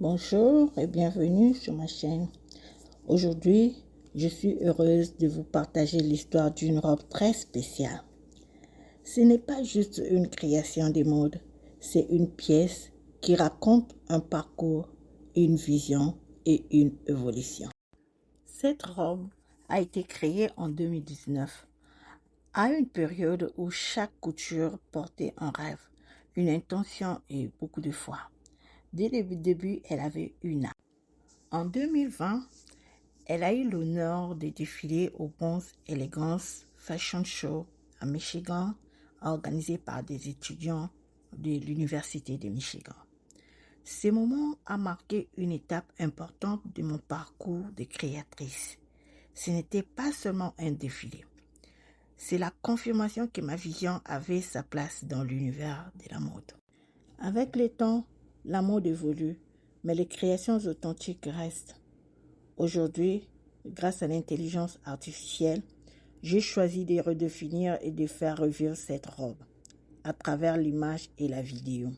Bonjour et bienvenue sur ma chaîne. Aujourd'hui, je suis heureuse de vous partager l'histoire d'une robe très spéciale. Ce n'est pas juste une création de mode, c'est une pièce qui raconte un parcours, une vision et une évolution. Cette robe a été créée en 2019, à une période où chaque couture portait un rêve, une intention et beaucoup de foi. Dès le début, elle avait une âme. En 2020, elle a eu l'honneur de défiler au Bons Elegance Fashion Show à Michigan, organisé par des étudiants de l'Université de Michigan. Ce moment a marqué une étape importante de mon parcours de créatrice. Ce n'était pas seulement un défilé. C'est la confirmation que ma vision avait sa place dans l'univers de la mode. Avec le temps, la mode évolue, mais les créations authentiques restent. Aujourd'hui, grâce à l'intelligence artificielle, j'ai choisi de redéfinir et de faire revivre cette robe à travers l'image et la vidéo.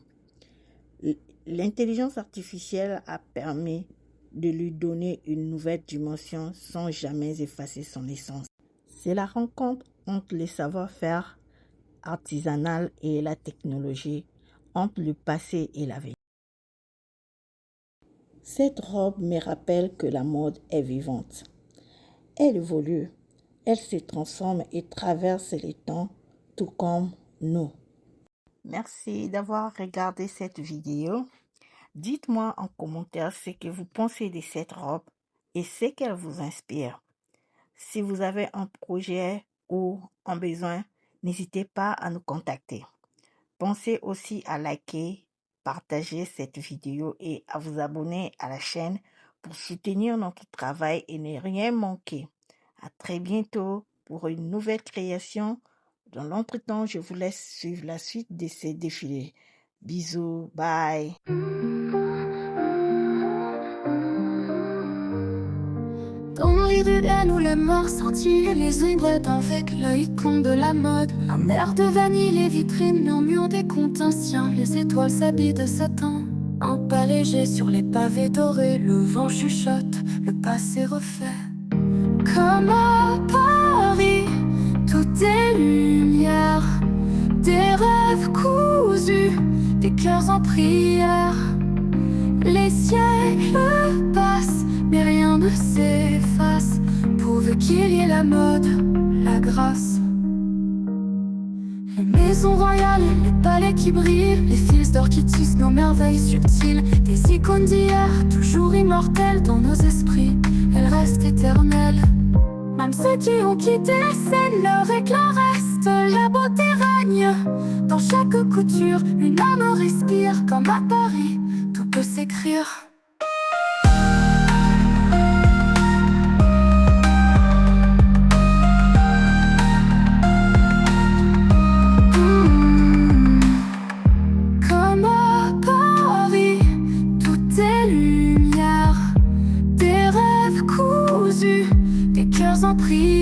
L'intelligence artificielle a permis de lui donner une nouvelle dimension sans jamais effacer son essence. C'est la rencontre entre le savoir-faire artisanal et la technologie, entre le passé et l'avenir. Cette robe me rappelle que la mode est vivante. Elle évolue, elle se transforme et traverse les temps, tout comme nous. Merci d'avoir regardé cette vidéo. Dites-moi en commentaire ce que vous pensez de cette robe et ce qu'elle vous inspire. Si vous avez un projet ou un besoin, n'hésitez pas à nous contacter. Pensez aussi à liker, partager cette vidéo et à vous abonner à la chaîne pour soutenir notre travail et ne rien manquer. À très bientôt pour une nouvelle création. Dans l'entretemps, je vous laisse suivre la suite de ces défilés. Bisous, bye. Dans les ruelles où la mort sortit les ombres avec l'œil con de la mode. Un air de vanille, les vitrines murmurent des contes anciens. Les étoiles s'habillent de satin. Un pas léger sur les pavés dorés. Le vent chuchote, le passé refait. Comme à Paris, tout est lumière. Des rêves cousus, des cœurs en prière. Les siècles passent, mais rien ne s'efface, pourvu qu'il y ait la mode, la grâce. Les maisons royales, les palais qui brillent, les fils d'or qui tissent nos merveilles subtiles. Des icônes d'hier, toujours immortelles dans nos esprits, elles restent éternelles. Même ceux qui ont quitté la scène, leur éclat reste, la beauté règne. Dans chaque couture, une âme respire, comme à Paris, tout peut s'écrire. Comme à Paris, tout est lumière. Des rêves cousus, des cœurs en prière.